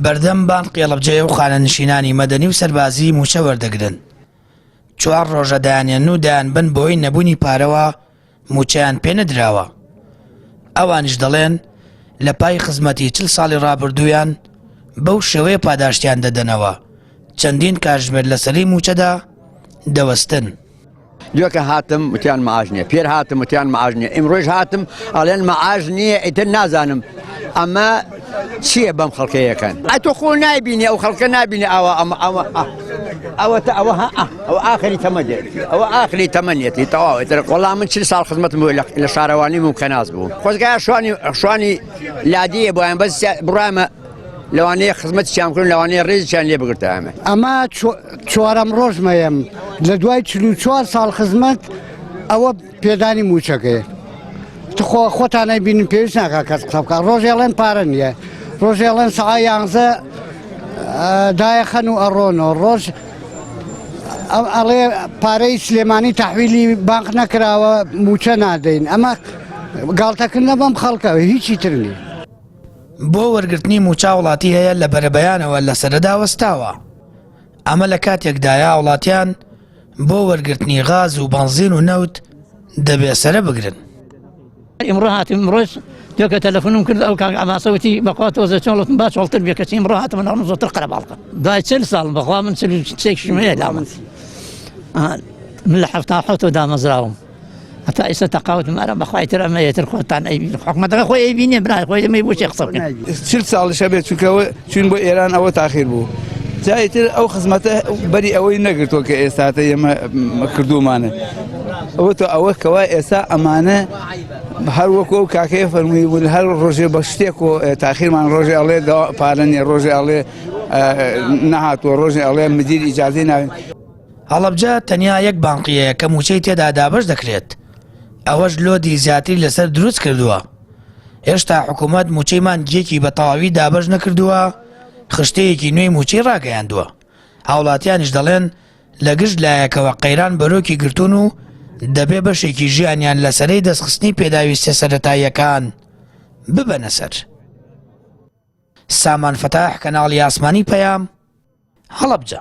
بەردەم بان قێڵەبجەیە و خانەنشینانی مەدەنی و سەربازی موچە وەردەگرن. 4 ڕۆژە دایانێن و دایانبن بۆی نەبوونی پارەوە موچەیان پێ نەدراوە. ئەوانش دەڵێن لە پای خزمەتی 40 ساڵی ڕابردوویان بەو شێوەیە پاداشتیان دەدەنەوە، چەندین کاتژمێر لەسەری موچەدا دەوەستن. دووەکە هاتم وتیان مەعاش نییە، پێر هاتم وتیان مەعاش نییە، ئیمڕۆژ هاتم ئەڵێن مەعاش نییە، ئیتر نازانم ئەمە چییە بەم خەڵکەیەکەن؟ ئەتۆ خۆ نایبینی ئەو خەڵکە نابینی ئەوە ئاخری تەمەدێت، ئەوە ئاخری تەمەنیەتی تەواو ئیتر وەڵام من 40 ساڵ خزمەتم بوو لە شارەوانی و کەناز بوو. خۆزگایە شوانی لادیە بۆیان بەس بڕامە لەوانەیە خزمەتیان کردن لەوانەیە ڕێزیان لێ بگرتە ئەمە. ئەمە 4ەم ڕۆژمەیەم لە دوای 44 ساڵ خزمەت ئەوە پێدانی موچەکەیە. خۆتانە بینن پێویست ناکات کەس قسە بکات. ڕۆژێڵێن پارە نییە، ڕۆژێڵێن سەعای 11 دایەخەن و ئەڕۆنەوە، ڕۆژ ئەڵێ پارەی سلێمانی تەحویلی بانک نەکراوە موچە نادەین. ئەمە گاڵتەکردنە بەم خەڵکەوە هیچی تر نییە. بۆ وەرگرتنی موچا وڵاتی هەیە لە بەرەبەیانەوە لە سەردا وەستاوە. ئەمە لە کاتێکدایە وڵاتیان بۆ وەرگرتنی غاز و بەنزین و نەوت دەبێ سەرە بگرن. ئیمڕۆ هاتم ئیمڕۆژ دوکە تەلەفۆنم کرد ئەو کاک ئەماسەوتی بەخوا تۆزە چۆڵتم با چۆڵتر بێ کەچی ئیمڕۆ هاتمە ناڕم زۆرتر قەرەباڵکە. دوای 40 ساڵ بەخوا من 46 لا من لە 77 دامەزراوم. هەتا ئێستا تەقاوتم ئەرە بەخوای تر ئەمە یەتر خۆتان ئەیبین حکومەتەکە خۆی ئەیبینێ برای خۆی ئەمەی بۆ چی قسە بکەین. 40 ساڵیشە بێت چونکەوە چوون بۆ ئێران ئەوە تاخیر بوو. جایتر ئەو خزمەتە بەری ئەوەی نەگرتووە کە ئێستاتە ئێمە کردومانە. ئەوە تۆ ئەوە کەوا ئێستا ئەمانە هەر وەکو ئەو کاکەیە فەرمووی بوو هەر ڕۆژێ بە شتێک و تاخیرمان ڕۆژێ ئەڵێ پارە نییە، ڕۆژێ ئەڵێ نەهاتووە، ڕۆژێ ئەڵێ مدیر ئیجازەی ناوێن. هەڵەبجە تەنیا یەک بانقیەیە کە موچەی تێدا دابەش دەکرێت، ئەوەش لۆدی زیاتری لەسەر دروست کردووە. هێشتا حکوومەت موچەیمان گیەکی بە تەواوی دابەش نەکردووە، خشتەیەکی نوێی موچەی ڕاگەیاندووە. هاوڵاتیانیش دەڵێن لە گشت لایەکەوە قەیران بەرۆکی گرتوون و دەبێ بەشێکی ژیانیان لەسەرەی دەستخستنی پێداویستە سەرەتاییەکان ببەنە سەر. سامان فەتاح، کەناڵی ئاسمانی پەیام، هەڵەبجە.